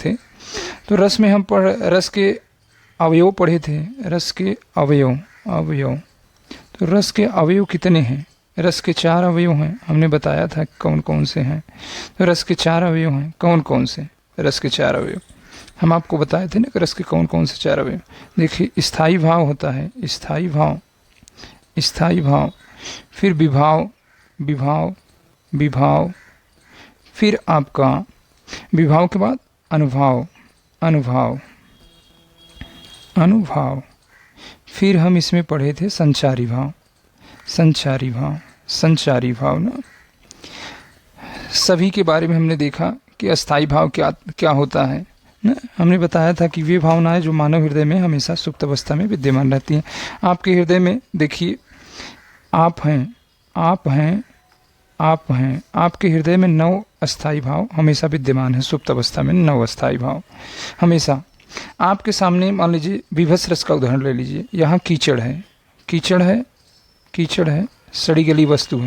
थे। तो रस में हम रस के अवयव पढ़े थे, रस के अवयव। तो रस के अवयव कितने हैं? रस के 4 अवयव हैं, हमने बताया था कौन कौन से हैं। तो रस के 4 अवयव हैं, कौन कौन से? रस के 4 अवयव हम आपको बताए थे ना कि रस के कौन कौन से 4 अवयव। देखिए, स्थायी भाव होता है, स्थायी भाव, फिर विभाव, फिर आपका विभाव के बाद अनुभाव, फिर हम इसमें पढ़े थे संचारी भाव ना। सभी के बारे में हमने देखा कि अस्थाई भाव क्या होता है ना। हमने बताया था कि वे भावनाएं जो मानव हृदय में हमेशा सुप्त अवस्था में विद्यमान रहती हैं। आपके हृदय में देखिए, आप हैं, आपके हृदय में 9 अस्थाई भाव हमेशा विद्यमान है। सुप्त अवस्था में 9 अस्थाई भाव हमेशा आपके सामने। मान लीजिए विभत्स रस का उदाहरण ले लीजिए। यहाँ कीचड़ है, सड़ी गली वस्तु।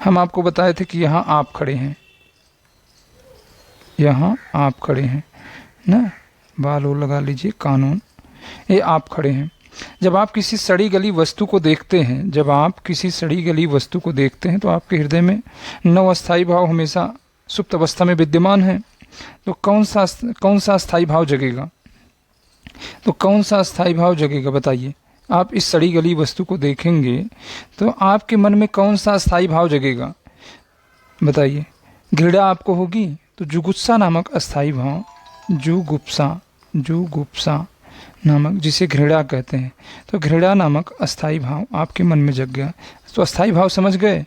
हम आपको बताए थे कि यहाँ आप खड़े हैं ना, बाल लगा लीजिए, कानून, ये आप खड़े हैं। जब आप किसी सड़ी गली वस्तु को देखते हैं, तो आपके हृदय में 9 अस्थाई भाव हमेशा सुप्त अवस्था में विद्यमान है। तो कौन सा अस्थाई भाव जगेगा? बताइए। आप इस सड़ी गली वस्तु को देखेंगे तो आपके मन में कौन सा अस्थाई भाव जगेगा? बताइए। घृणा आपको होगी तो जुगुप्सा नामक अस्थाई भाव, जुगुप्सा नामक, जिसे घृणा कहते हैं, तो घृणा नामक अस्थाई भाव आपके मन में जग गया। तो अस्थाई भाव समझ गए।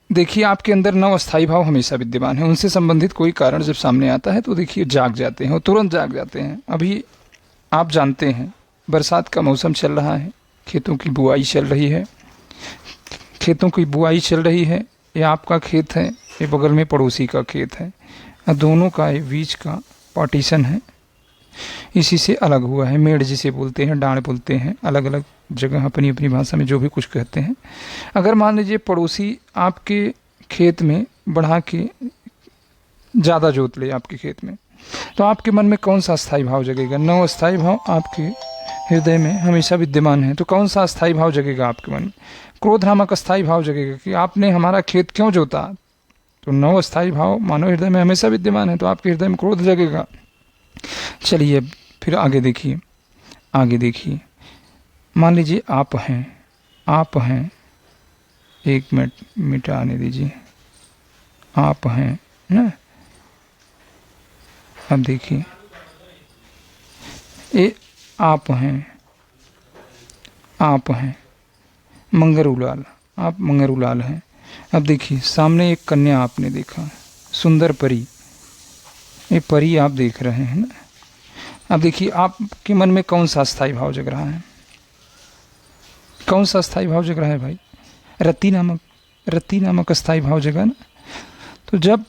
देखिए, आपके अंदर 9 अस्थाई भाव हमेशा विद्यमान है। उनसे संबंधित कोई कारण जब सामने आता है तो देखिए जाग जाते हैं, तुरंत जाग जाते हैं। अभी आप जानते हैं बरसात का मौसम चल रहा है, खेतों की बुआई चल रही है। ये आपका खेत है, ये बगल में पड़ोसी का खेत है, दोनों का ये बीच का पार्टीशन है, इसी से अलग हुआ है। मेड़ जिसे बोलते हैं, डांड बोलते हैं, अलग अलग जगह अपनी अपनी भाषा में जो भी कुछ कहते हैं। अगर मान लीजिए पड़ोसी आपके खेत में बढ़ा के ज़्यादा जोत ले आपके खेत में, तो आपके मन में कौन सा अस्थाई भाव जगेगा? 9 अस्थाई भाव आपके हृदय में हमेशा विद्यमान है। तो कौन सा अस्थाई भाव जगेगा आपके मन में? क्रोध नामक अस्थाई भाव जगेगा कि आपने हमारा खेत क्यों जोता। तो 9 अस्थाई भाव मानव हृदय में हमेशा विद्यमान है, तो आपके हृदय में क्रोध जगेगा। चलिए फिर आगे देखिए। मान लीजिए आप हैं, एक मिनट मिटाने दीजिए, आप हैं ना। अब देखिए, ये आप हैं, मंगरूलाल, आप मंगरूलाल हैं। अब देखिए, सामने एक कन्या आपने देखा, सुंदर परी, ये परी आप देख रहे हैं ना। अब देखिए, आपके मन में कौन सा अस्थाई भाव जग रहा है? कौन सा अस्थाई भाव जग रहा है भाई? रति नामक अस्थाई भाव जगा ना। तो जब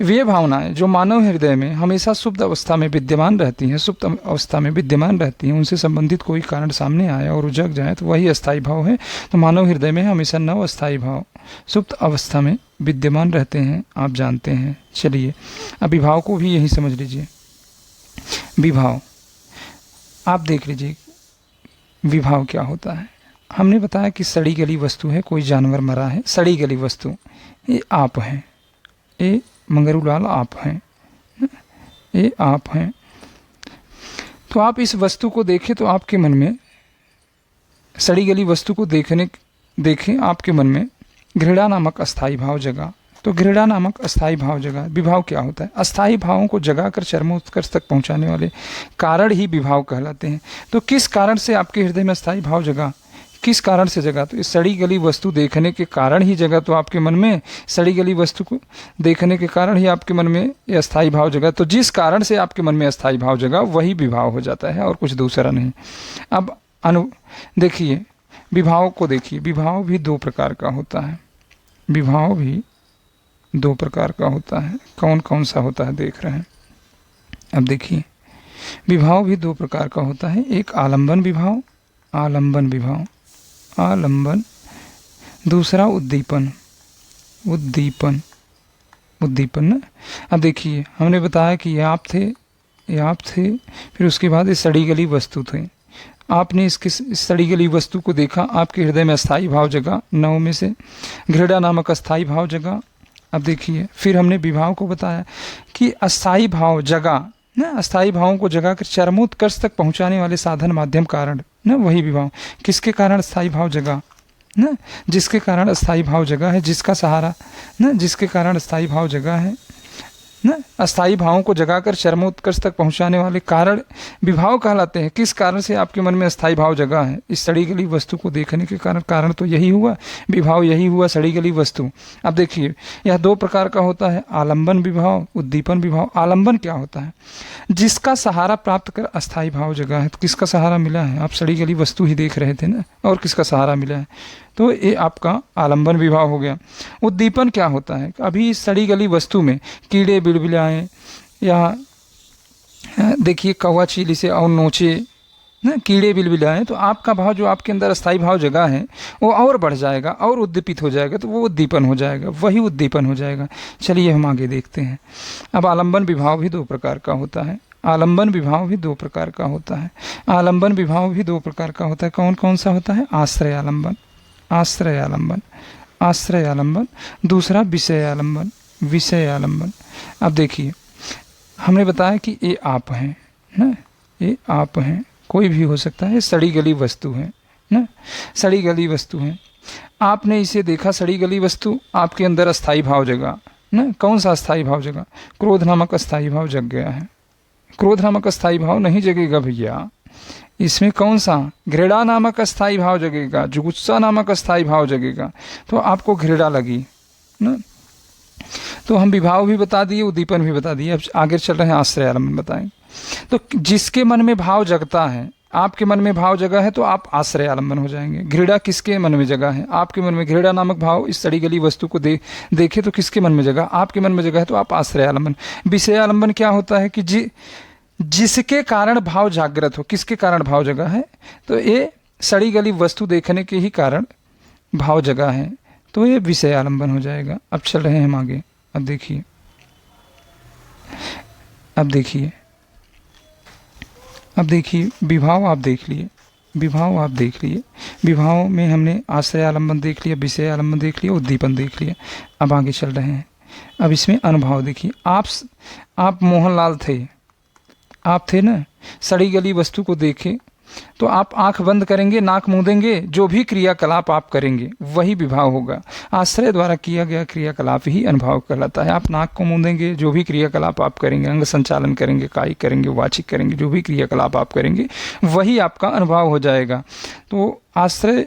वे भावनाएं जो मानव हृदय में हमेशा सुप्त अवस्था में विद्यमान रहती हैं, उनसे संबंधित कोई कारण सामने आया और जग जाए तो वही अस्थाई भाव है। तो मानव हृदय में हमेशा 9 अस्थाई भाव सुप्त अवस्था में विद्यमान रहते हैं, आप जानते हैं। चलिए, अब विभाव को भी यही समझ लीजिए। विभाव आप देख लीजिए, विभाव क्या होता है। हमने बताया कि सड़ी गली वस्तु है, कोई जानवर मरा है, सड़ी गली वस्तु, ये आप हैं, ये मंगरूलाल आप हैं, ये आप हैं। तो आप इस वस्तु को देखें तो आपके मन में, सड़ी गली वस्तु को देखें आपके मन में घृणा नामक अस्थाई भाव जगा। तो घृणा नामक अस्थाई भाव जगा। विभाव क्या होता है? अस्थाई भावों को जगाकर चरमोत्कर्ष तक पहुंचाने वाले कारण ही विभाव कहलाते हैं। तो किस कारण से आपके हृदय में अस्थाई भाव जगा? किस कारण से जगा? तो इस सड़ी गली वस्तु देखने के कारण ही जगा। तो आपके मन में सड़ी गली वस्तु को देखने के कारण ही आपके मन में ये अस्थाई भाव जगा। तो जिस कारण से आपके मन में अस्थाई भाव जगा वही विभाव हो जाता है और कुछ दूसरा नहीं। अब देखिए, विभाव को देखिए। विभाव भी 2 प्रकार का होता है। विभाव भी 2 प्रकार का होता है। कौन कौन सा होता है देख रहे हैं। अब देखिए, विभाव भी 2 प्रकार का होता है। एक आलंबन विभाव, आलंबन विभाव, आलंबन। दूसरा उद्दीपन, उद्दीपन, उद्दीपन ना। अब देखिए हमने बताया कि ये आप थे, फिर उसके बाद ये सड़ी गली वस्तु थे। आपने इस सड़ी गली वस्तु को देखा, आपके हृदय में अस्थाई भाव जगा, 9 में से घृणा नामक अस्थाई भाव जगा। अब देखिए फिर हमने विभाव को बताया कि अस्थाई भाव जगा ना, अस्थाई भावों को जगा कर चरमोत्कर्ष तक पहुंचाने वाले साधन माध्यम कारण ना, वही विभाव। किसके कारण अस्थाई भाव जगा ना, जिसके कारण अस्थाई भाव जगा है, जिसका सहारा ना, जिसके कारण अस्थाई भाव जगा है ना। अस्थाई भावों को जगाकर चरमोत्कर्ष तक पहुंचाने वाले कारण विभाव कहलाते हैं। किस कारण से आपके मन में अस्थाई भाव जगा है? इस सड़ी गली वस्तु को देखने के कारण, कारण तो यही हुआ, विभाव यही हुआ, सड़ी गली वस्तु। अब देखिए यह 2 प्रकार का होता है, आलंबन विभाव, उद्दीपन विभाव। आलंबन क्या होता है? जिसका सहारा प्राप्त कर अस्थाई भाव जगा है। तो किसका सहारा मिला है? आप सड़ी गली वस्तु ही देख रहे थे ना, और किसका सहारा मिला है? तो ये आपका आलंबन विभाव हो गया। उद्दीपन क्या होता है? अभी इस सड़ी गली वस्तु में कीड़े बिलबिलाएं या देखिए कौवा चीली से और नोचे ना, कीड़े बिलबिलाएं, तो आपका भाव जो आपके अंदर अस्थाई भाव जगह है वो और बढ़ जाएगा और उद्दीपित हो जाएगा, तो वो उद्दीपन हो जाएगा, वही उद्दीपन हो जाएगा। चलिए हम आगे देखते हैं। अब आलंबन विभाव भी 2 प्रकार का होता है। आलंबन विभाव भी 2 प्रकार का होता है। आलंबन विभाव भी 2 प्रकार का होता है। कौन कौन सा होता है? आश्रय आलंबन, आश्रय आलंबन, आश्रय आलंबन। दूसरा विषय आलंबन, विषय आलंबन। अब देखिए हमने बताया कि ये आप हैं ना, ये आप हैं, कोई भी हो सकता है, सड़ी गली वस्तु है ना, सड़ी गली वस्तु है। आपने इसे देखा, सड़ी गली वस्तु, आपके अंदर अस्थाई भाव जगा ना। कौन सा अस्थाई भाव जगा? क्रोध नामक अस्थाई भाव जग गया है। क्रोध नामक अस्थाई भाव नहीं जगेगा भैया, इसमें कौन सा? घृणा नामक अस्थाई भाव जगेगा, जुगुप्सा नामक अस्थाई भाव जगेगा। तो आपको घृणा लगी ना। तो हम विभाव भी बता दिए, उद्दीपन भी बता दिए। अब आगे चल रहे हैं, आश्रय आलंबन बताएं। तो जिसके मन में भाव जगता है, आपके मन में भाव जगा है तो आप आश्रय आलंबन हो जाएंगे। घृणा किसके मन में जगा है? आपके मन में घृणा नामक भाव इस सड़ी गली वस्तु को देखे तो किसके मन में जगा? आपके मन में जगा है तो आप आश्रय आलंबन। विषय आलंबन क्या होता है कि जिसके कारण भाव जागृत हो। किसके कारण भाव जगा है? तो ये सड़ी गली वस्तु देखने के ही कारण भाव जगा है, तो ये विषय आलंबन हो जाएगा। अब चल रहे हैं हम आगे। अब देखिए, अब देखिए, अब देखिए विभाव आप देख लिए, विभाव आप देख लिए। विभाव में हमने आश्रय आलंबन देख लिया, विषय आलंबन देख लिया, उद्दीपन देख लिया। अब आगे चल रहे हैं। अब इसमें अनुभव देखिए। आप मोहनलाल थे, आप थे ना, सड़ी गली वस्तु को देखे तो आप आंख बंद करेंगे, नाक मूंदेंगे, जो भी क्रियाकलाप आप करेंगे वही विभाव होगा। आश्रय द्वारा किया गया क्रियाकलाप ही अनुभव कहलाता है। आप नाक को मूंदेंगे, जो भी क्रियाकलाप आप करेंगे, अंग संचालन करेंगे, कायिक करेंगे, वाचिक करेंगे, जो भी क्रियाकलाप आप करेंगे वही आपका अनुभव हो जाएगा। तो आश्रय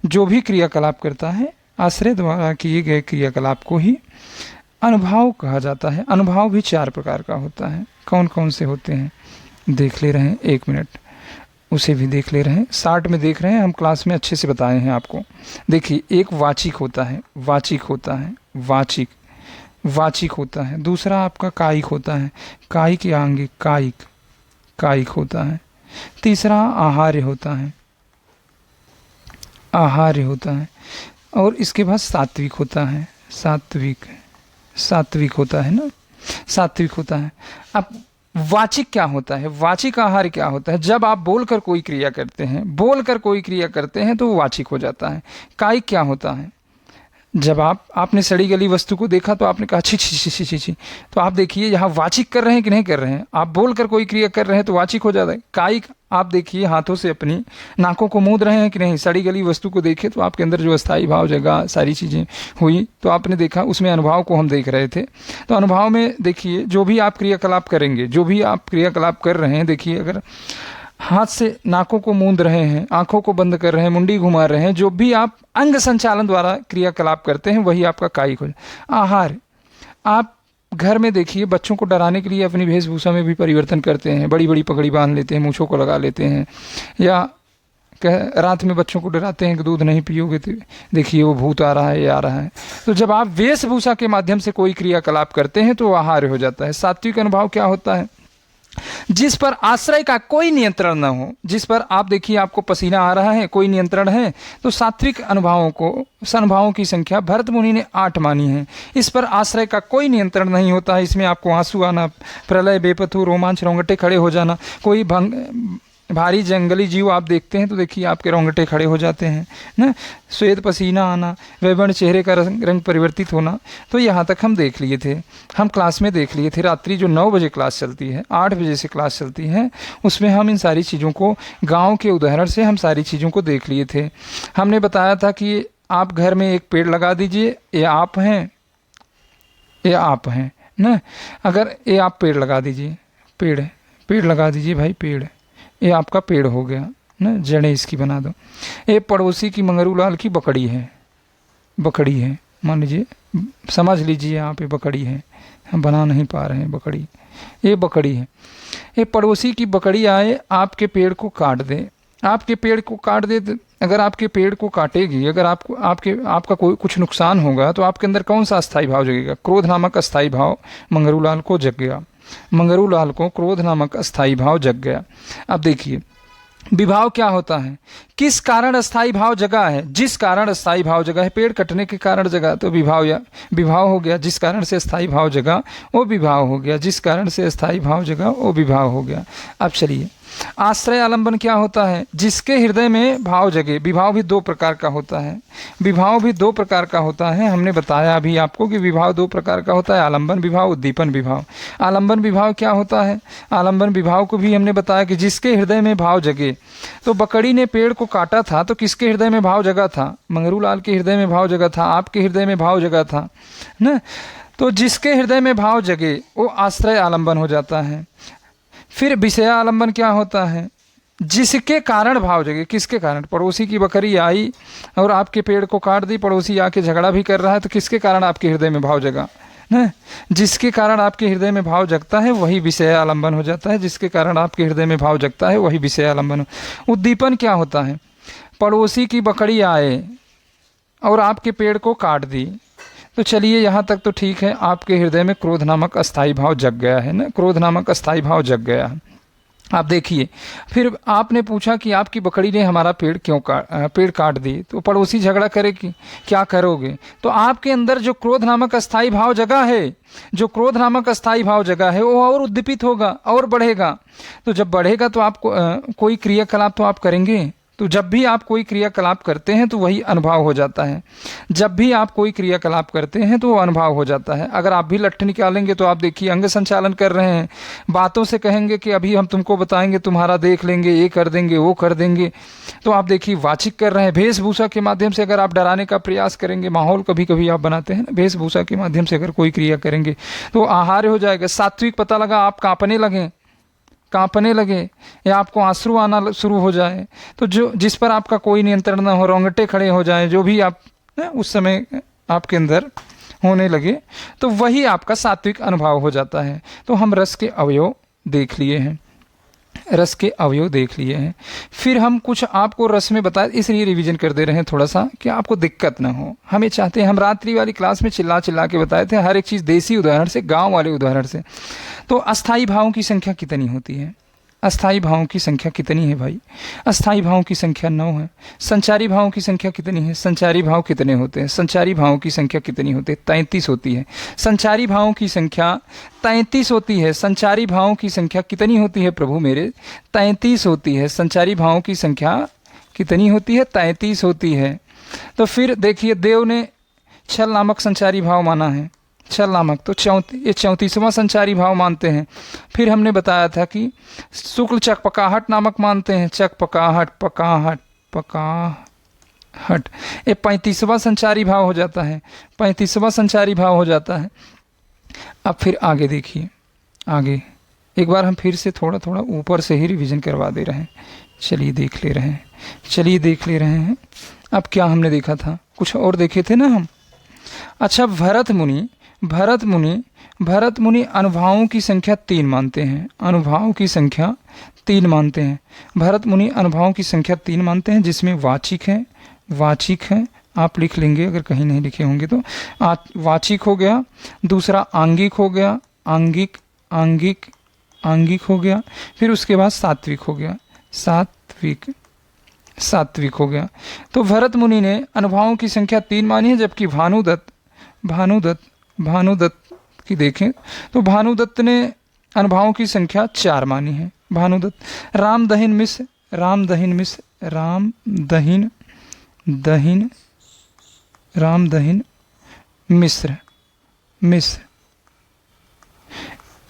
जो भी क्रियाकलाप करता है, आश्रय द्वारा किए गए क्रियाकलाप को ही अनुभव कहा जाता है। अनुभव भी 4 प्रकार का होता है। कौन कौन से होते हैं देख ले रहे हैं, 1 मिनट, उसे भी देख ले रहे हैं। 60 में देख रहे हैं, हम क्लास में अच्छे से बताए हैं आपको। देखिए, एक वाचिक होता है, वाचिक होता है, वाचिक, वाचिक होता है। दूसरा आपका कायिक होता है, कायिक या आंगिक, कायिक, कायिक होता है। तीसरा आहार्य होता है, आहार्य होता है। और इसके बाद सात्विक होता है, सात्विक, सात्विक होता है ना, सात्विक होता है। अब वाचिक क्या होता है? वाचिक आहार क्या होता है? जब आप बोलकर कोई क्रिया करते हैं, बोलकर कोई क्रिया करते हैं तो वो वाचिक हो जाता है। कायिक क्या होता है? जब आपने सड़ी गली वस्तु को देखा तो आपने कहा छी छी छी छी छी छी, तो आप देखिए यहाँ वाचिक कर रहे हैं कि नहीं कर रहे हैं। आप बोलकर कोई क्रिया कर रहे हैं तो वाचिक हो जाता है। कायिक, आप देखिए हाथों से अपनी नाकों को मूंद रहे हैं कि नहीं। सड़ी गली वस्तु को देखे तो आपके अंदर जो अस्थाई भाव जगह, सारी चीज़ें हुई तो आपने देखा, उसमें अनुभव को हम देख रहे थे। तो अनुभव में देखिए, जो भी आप क्रियाकलाप करेंगे, जो भी आप क्रियाकलाप कर रहे हैं, देखिए अगर हाथ से नाकों को मूंद रहे हैं, आंखों को बंद कर रहे हैं, मुंडी घुमा रहे हैं, जो भी आप अंग संचालन द्वारा क्रियाकलाप करते हैं वही आपका कायिक हो। आहार, आप घर में देखिए बच्चों को डराने के लिए अपनी वेशभूषा में भी परिवर्तन करते हैं, बड़ी बड़ी पगड़ी बांध लेते हैं, मूँछों को लगा लेते हैं, या रात में बच्चों को डराते हैं कि दूध नहीं पियोगे तो देखिए वो भूत आ रहा है, ये आ रहा है। तो जब आप वेशभूषा के माध्यम से कोई क्रियाकलाप करते हैं तो आहार्य हो जाता है। सात्विक अनुभव क्या होता है? जिस पर आश्रय का कोई नियंत्रण न हो, जिस पर आप देखिए आपको पसीना आ रहा है, कोई नियंत्रण है, तो सात्विक अनुभवों की संख्या भरत मुनि ने 8 मानी है। इस पर आश्रय का कोई नियंत्रण नहीं होता है, इसमें आपको आंसू आना, प्रलय, बेपथु, रोमांच, रोंगटे खड़े हो जाना, कोई भारी जंगली जीव आप देखते हैं तो देखिए आपके रोंगटे खड़े हो जाते हैं ना, श्वेत पसीना आना, वैवर्ण चेहरे का रंग परिवर्तित होना। तो यहाँ तक हम देख लिए थे, हम क्लास में देख लिए थे। रात्रि जो 9 बजे क्लास चलती है, 8 बजे से क्लास चलती है, उसमें हम इन सारी चीज़ों को गाँव के उदाहरण से हम सारी चीज़ों को देख लिए थे। हमने बताया था कि आप घर में एक पेड़ लगा दीजिए, ये आप हैं ना, अगर ये आप पेड़ लगा दीजिए, पेड़ लगा दीजिए भाई, पेड़, ये आपका पेड़ हो गया ना, जड़ें इसकी बना दो। ये पड़ोसी की मंगरूलाल की बकड़ी है, मान लीजिए, समझ लीजिए आप, ये बकड़ी है, हम बना नहीं पा रहे हैं, बकड़ी, ये बकड़ी है। ये पड़ोसी की बकड़ी आए, आपके पेड़ को काट दे, तो अगर आपके पेड़ को काटेगी, अगर आपका कोई कुछ नुकसान होगा, तो आपके अंदर कौन सा अस्थाई भाव जगेगा? क्रोध नामक अस्थाई भाव मंगरूलाल को जग गया, मंगरूलाल को क्रोध नामक अस्थाई भाव जग गया। अब देखिए विभाव क्या होता है, किस कारण अस्थाई भाव जगा है? जिस कारण अस्थाई भाव जगा है, पेड़ कटने के कारण जगा तो विभाव हो गया। जिस कारण से अस्थाई भाव जगा वो विभाव हो गया, जिस कारण से अस्थाई भाव जगा वो विभाव हो गया। अब चलिए, आश्रय आलंबन क्या होता है? जिसके हृदय में भाव जगे। विभाव भी 2 प्रकार का होता है, हमने बताया अभी आपको कि विभाव 2 प्रकार का होता है, आलंबन विभाव, उद्दीपन विभाव। आलंबन विभाव क्या होता है? आलंबन विभाव को भी हमने बताया कि जिसके हृदय में भाव जगे। तो बकड़ी ने पेड़ को काटा था तो किसके हृदय में भाव जगा था? मंगरूलाल के हृदय में भाव जगा था, आपके हृदय में भाव जगा था ना। तो जिसके हृदय में भाव जगे वो आश्रय आलंबन हो जाता है। फिर विषय आलंबन क्या होता है? जिसके कारण भाव जगे। किसके कारण? पड़ोसी की बकरी आई और आपके पेड़ को काट दी, पड़ोसी आके झगड़ा भी कर रहा है, तो किसके कारण आपके हृदय में भाव जगा ना? जिसके कारण आपके हृदय में भाव जगता है वही विषय आलंबन हो जाता है, जिसके कारण आपके हृदय में भाव जगता है वही विषय आलंबन। उद्दीपन क्या होता है? पड़ोसी की बकरी आए और आपके पेड़ को काट दी, तो चलिए यहाँ तक तो ठीक है, आपके हृदय में क्रोध नामक अस्थाई भाव जग गया है ना, क्रोध नामक अस्थाई भाव जग गया है। आप देखिए, फिर आपने पूछा कि आपकी बकरी ने हमारा पेड़ काट दी, तो पड़ोसी झगड़ा करेगी, क्या करोगे? तो आपके अंदर जो क्रोध नामक अस्थाई भाव जगा है, वो और उद्दीपित होगा और बढ़ेगा। तो जब बढ़ेगा तो आपको कोई क्रियाकलाप तो आप करेंगे। तो जब भी आप कोई क्रियाकलाप करते हैं तो वही अनुभव हो जाता है, तो वो अनुभव हो जाता है। अगर आप भी लट्ठ निकालेंगे तो आप देखिए अंग संचालन कर रहे हैं, बातों से कहेंगे कि अभी हम तुमको बताएंगे, तुम्हारा देख लेंगे, ये कर देंगे, वो कर देंगे, तो आप देखिए वाचिक कर रहे हैं। वेशभूषा के माध्यम से अगर आप डराने का प्रयास करेंगे, माहौल कभी कभी आप बनाते हैं ना, वेशभूषा के माध्यम से अगर कोई क्रिया करेंगे तो आहार्य हो जाएगा। सात्विक पता लगा आप कांपने लगे या आपको आंसू आना शुरू हो जाए, तो जिस पर आपका कोई नियंत्रण ना हो, रोंगटे खड़े हो जाए, जो भी आप उस समय आपके अंदर होने लगे, तो वही आपका सात्विक अनुभव हो जाता है। तो हम रस के अवयव देख लिए हैं, फिर हम कुछ आपको रस में बताए, इसलिए रिवीजन कर दे रहे हैं थोड़ा सा कि आपको दिक्कत ना हो। हमें चाहते हैं, हम रात्रि वाली क्लास में चिल्ला के बताए थे हर एक चीज़ देसी उदाहरण से, गांव वाले उदाहरण से। तो अस्थाई भावों की संख्या कितनी होती है? अस्थाई भावों की संख्या कितनी है भाई? अस्थाई भावों की संख्या 9 है। संचारी भावों की संख्या कितनी है? संचारी भाव कितने होते हैं? संचारी भावों की संख्या कितनी होती है? 33 होती है। संचारी भावों की संख्या 33 होती है। संचारी भावों की संख्या कितनी होती है प्रभु मेरे? 33 होती है। संचारी भावों की संख्या कितनी होती है? 33 होती है। तो फिर देखिए, देव ने छल नामक संचारी भाव माना है, छल नामक, तो ये 34वां संचारी भाव मानते हैं। फिर हमने बताया था कि शुक्ल चकपकाहट नामक मानते हैं, चकपकाहट, पकाहट, ये 35वां संचारी भाव हो जाता है, 35वां संचारी भाव हो जाता है। अब फिर आगे देखिए, आगे एक बार हम फिर से थोड़ा थोड़ा ऊपर से ही रिवीजन करवा दे रहे हैं। चलिए देख ले रहे हैं। अब क्या हमने देखा था? कुछ और देखे थे ना हम। अच्छा, भरत मुनि अनुभवों की संख्या 3 मानते हैं। भरत मुनि अनुभवों की संख्या 3 मानते हैं, जिसमें वाचिक है, आप लिख लेंगे अगर कहीं नहीं लिखे होंगे तो। वाचिक हो गया, दूसरा आंगिक हो गया, आंगिक आंगिक हो गया, फिर उसके बाद सात्विक हो गया, सात्विक हो गया। तो भरत मुनि ने अनुभवों की संख्या 3 मानी है, जबकि भानुदत्त की देखें तो भानुदत्त ने अनुभवों की संख्या 4 मानी है। भानुदत्त रामदहिन मिश्र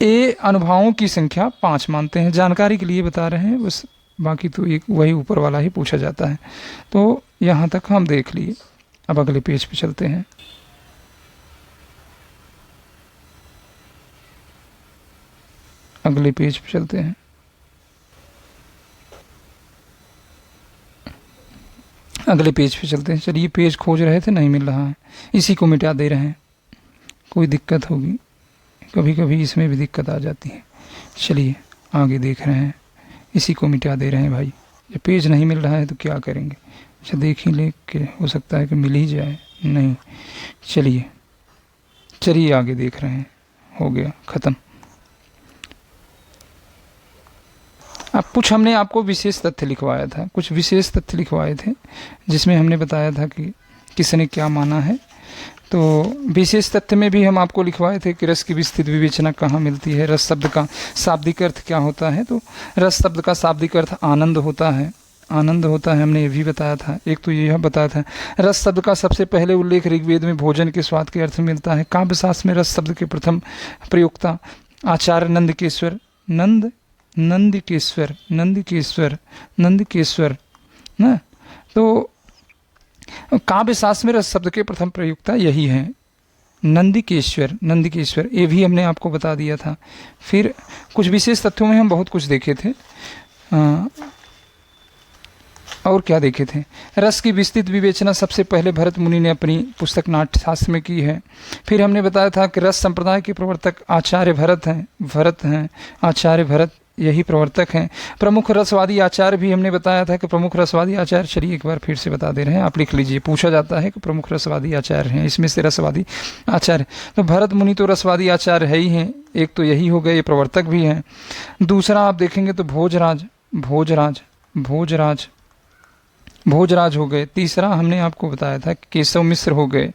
ये अनुभवों की संख्या 5 मानते हैं। जानकारी के लिए बता रहे हैं बस, बाकी तो एक वही ऊपर वाला ही पूछा जाता है। तो यहाँ तक हम देख लिए। अब अगले पेज पे चलते हैं। अगले पेज पे चलते हैं। अगले पेज पे चलते हैं। चलिए, पेज खोज रहे थे, नहीं मिल रहा है, इसी को मिटा दे रहे हैं। कोई दिक्कत होगी, कभी कभी इसमें भी दिक्कत आ जाती है। चलिए आगे देख रहे हैं, इसी को मिटा दे रहे हैं भाई। जब पेज नहीं मिल रहा है तो क्या करेंगे। अच्छा देख ही ले के हो सकता है कि मिल ही जाए, नहीं। चलिए आगे देख रहे हैं। हो गया ख़त्म। अब कुछ हमने आपको विशेष तथ्य लिखवाया था, कुछ विशेष तथ्य लिखवाए थे, जिसमें हमने बताया था कि किसने क्या माना है। तो विशेष तथ्य में भी हम आपको लिखवाए थे कि रस की विस्तृत विवेचना कहाँ मिलती है, रस शब्द का शाब्दिक अर्थ क्या होता है। तो रस शब्द का शाब्दिक अर्थ आनंद होता है, हमने ये भी बताया था। एक तो यह बताया था, रस शब्द का सबसे पहले उल्लेख ऋग्वेद में भोजन के स्वाद के अर्थ में मिलता है। काव्यशास्त्र में रस शब्द के प्रथम प्रयोक्ता आचार्य नंदकेश्वर ना। तो काव्यशास्त्र में रस शब्द के प्रथम प्रयोक्ता यही है, नंदकेश्वर। ये भी हमने आपको बता दिया था। फिर कुछ विशेष तथ्यों में हम बहुत कुछ देखे थे। और क्या देखे थे, रस की विस्तृत विवेचना सबसे पहले भरत मुनि ने अपनी पुस्तक नाट्यशास्त्र में की है। फिर हमने बताया था कि रस संप्रदाय के प्रवर्तक आचार्य भरत हैं, आचार्य भरत यही प्रवर्तक हैं। प्रमुख रसवादी आचार्य भी हमने बताया था कि प्रमुख रसवादी आचार्य, चलिए एक बार फिर से बता दे रहे हैं, आप लिख लीजिए। पूछा जाता है कि प्रमुख रसवादी आचार्य हैं, इसमें से रसवादी आचार्य, तो भरत मुनि तो रसवादी आचार्य है ही हैं। एक तो यही हो गए, ये प्रवर्तक भी हैं। दूसरा आप देखेंगे तो भोजराज हो गए। तीसरा हमने आपको बताया था कि केशव मिश्र हो गए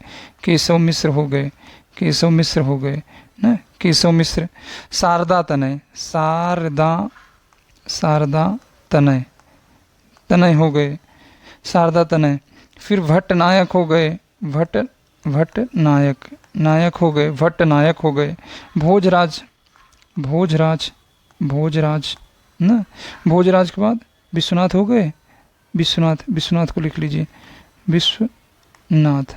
ना, केशव मिश्र। शारदा तनय हो गए, शारदा तनय। फिर भट्ट नायक हो गए, भट्ट नायक हो गए। भोजराज ना, भोजराज के बाद विश्वनाथ हो गए, विश्वनाथ को लिख लीजिए, विश्वनाथ।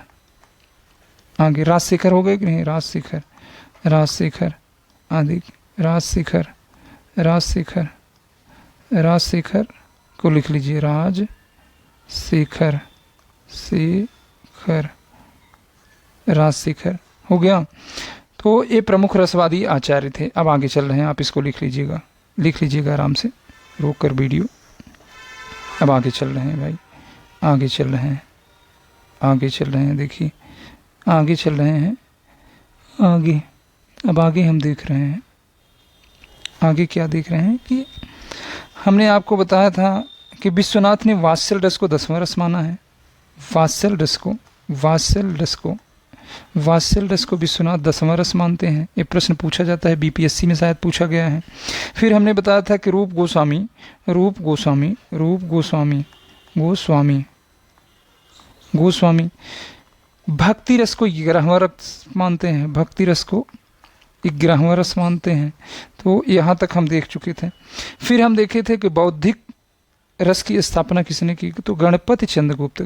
आगे राजशेखर हो गए कि नहीं, राजशेखर आदि, राजशेखर को लिख लीजिए, राजशेखर हो गया। तो ये प्रमुख रसवादी आचार्य थे। अब आगे चल रहे हैं, आप इसको लिख लीजिएगा आराम से, रोक कर वीडियो। अब आगे चल रहे हैं भाई, आगे चल रहे हैं, देखिए आगे चल रहे हैं। अब आगे हम देख रहे हैं, आगे क्या देख रहे हैं कि हमने आपको बताया था कि विश्वनाथ ने वात्सल रस को 10वां रस माना है। वात्सल रस को विश्वनाथ 10वां रस मानते हैं। ये प्रश्न पूछा जाता है, बीपीएससी में शायद पूछा गया है। फिर हमने बताया था कि रूप गोस्वामी भक्ति रस को 11वां रस मानते हैं। तो यहाँ तक हम देख चुके थे। फिर हम देखे थे कि बौद्धिक रस की स्थापना किसने की, तो गणपति चंद्रगुप्त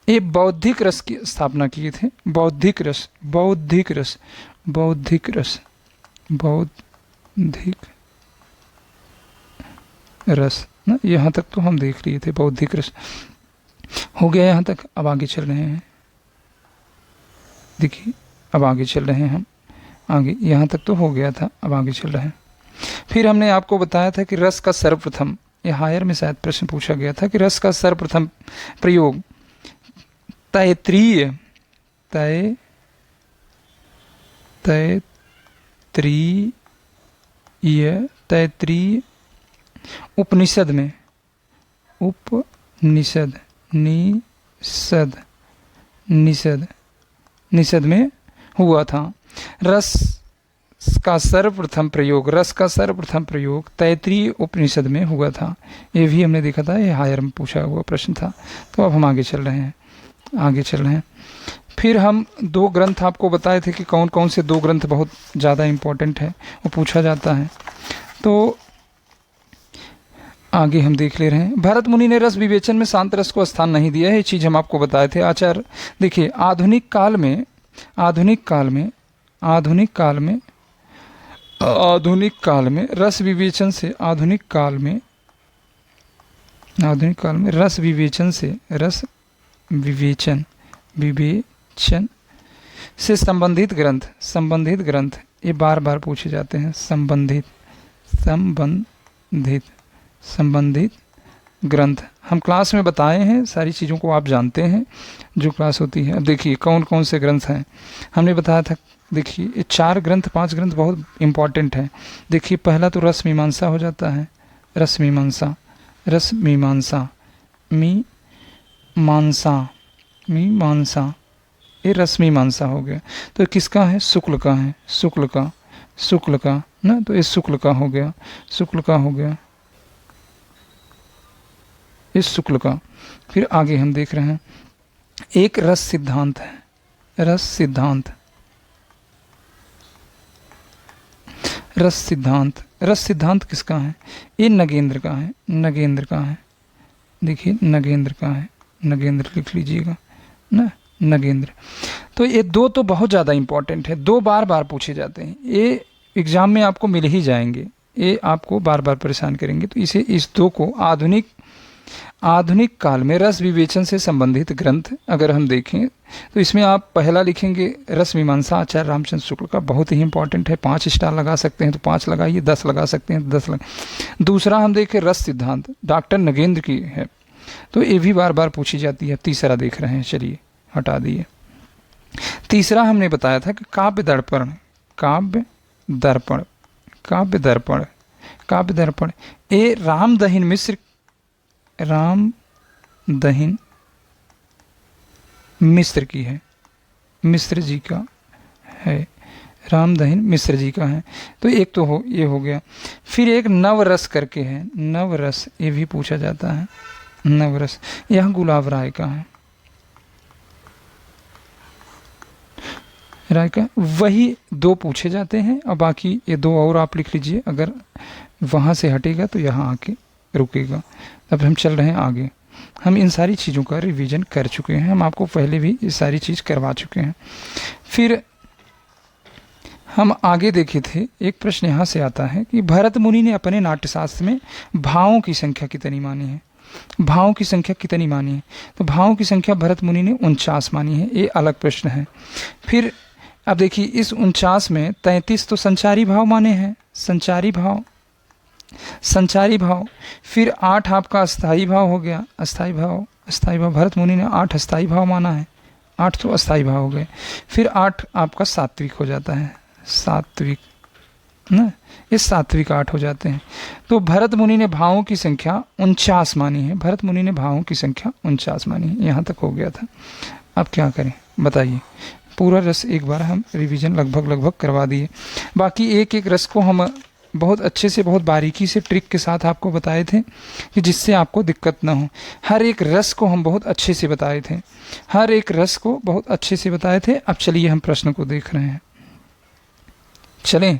ये बौद्धिक रस की स्थापना किए थे। बौद्धिक रस ना, यहाँ तक तो हम देख लिए थे। बौद्धिक रस हो गया यहाँ तक। अब आगे चल रहे हैं, देखिए अब आगे चल रहे हैं हम, आगे यहाँ तक तो हो गया था, अब आगे चल रहे हैं। फिर हमने आपको बताया था कि रस का सर्वप्रथम, ये हायर में शायद प्रश्न पूछा गया था कि रस का सर्वप्रथम प्रयोग तैत्रीय उपनिषद में निषद में हुआ था। रस का सर्वप्रथम प्रयोग तैत्रीय उपनिषद में हुआ था। ये भी हमने देखा था, ये हायर में पूछा हुआ प्रश्न था। तो अब हम आगे चल रहे हैं। फिर हम 2 ग्रंथ आपको बताए थे कि कौन कौन से 2 ग्रंथ बहुत ज़्यादा इम्पोर्टेंट है, वो पूछा जाता है। तो आगे हम देख ले रहे हैं। भरत मुनि ने रस विवेचन में शांत रस को स्थान नहीं दिया है, ये चीज़ हम आपको बताए थे। आचार्य देखिए, आधुनिक काल में रस विवेचन से संबंधित ग्रंथ ये बार बार पूछे जाते हैं। संबंधित ग्रंथ हम क्लास में बताए हैं, सारी चीज़ों को आप जानते हैं जो क्लास होती है। अब देखिए कौन कौन से ग्रंथ हैं, हमने बताया था। देखिए ये 4 ग्रंथ 5 ग्रंथ बहुत इम्पॉर्टेंट हैं। देखिए पहला तो रस मीमांसा हो जाता है। रस मीमांसा ये रस मीमांसा हो गया। तो ये किसका है? शुक्ल का ना, तो ये शुक्ल का हो गया। इस शुक्ल का। फिर आगे हम देख रहे हैं, एक रस सिद्धांत है। रस सिद्धांत किसका है? ये नगेंद्र का है। देखिए नगेंद्र का है, नगेंद्र लिख लीजिएगा ना, नगेंद्र। तो ये 2 तो बहुत ज़्यादा इम्पोर्टेंट है, 2 बार बार पूछे जाते हैं। ये एग्जाम में आपको मिल ही जाएंगे, ये आपको बार बार परेशान करेंगे। तो इस 2 को आधुनिक काल में रस विवेचन से संबंधित ग्रंथ अगर हम देखें तो इसमें आप पहला लिखेंगे रस मीमांसा आचार्य रामचंद्र शुक्ल का, बहुत ही इंपॉर्टेंट है। 5 स्टार लगा सकते हैं तो 5 लगाइए, 10 लगा सकते हैं तो 10 लगा। दूसरा हम देखें रस सिद्धांत, डॉक्टर नगेंद्र की है, तो ये भी बार बार पूछी जाती है। तीसरा देख रहे हैं, चलिए हटा दिए। तीसरा हमने बताया था कि काव्य दर्पण ये रामदहिन मिश्र की है, मिश्र जी का है। रामदहिन मिश्र जी का है। तो एक तो ये हो गया। फिर एक नवरस करके है, नवरस ये भी पूछा जाता है। नवरस यह गुलाब राय का है, राय का। वही 2 पूछे जाते हैं, और बाकी ये 2 और आप लिख लीजिए। अगर वहाँ से हटेगा तो यहाँ आके रुकेगा। अब हम चल रहे हैं आगे। हम इन सारी चीज़ों का रिवीजन कर चुके हैं, हम आपको पहले भी ये सारी चीज़ करवा चुके हैं। फिर हम आगे देखे थे, एक प्रश्न यहाँ से आता है कि भरत मुनि ने अपने नाट्यशास्त्र में भावों की संख्या कितनी मानी है? तो भावों की संख्या भरत मुनि ने 49 मानी है, ये अलग प्रश्न है। फिर अब देखिए इस 49 में 33 तो संचारी भाव माने हैं, संचारी भाव। फिर 8 आपका अस्थाई भाव हो गया, अस्थाई भाव भरत मुनि ने 8 अस्थाई भाव माना है, 8 तो अस्थाई भाव हो गए। फिर 8 आपका सात्विक हो जाता है, सात्विक ना, ये सात्विक 8 हो जाते हैं। तो भरत मुनि ने भावों की संख्या 49 मानी है, यहाँ तक हो गया था। अब क्या करें बताइए? पूरा रस एक बार हम रिवीजन लगभग करवा दिए। बाकी एक रस को हम बहुत अच्छे से, बहुत बारीकी से, ट्रिक के साथ आपको बताए थे कि जिससे आपको दिक्कत ना हो। हर एक रस को हम बहुत अच्छे से बताए थे। अब चलिए हम प्रश्न को देख रहे हैं। चलें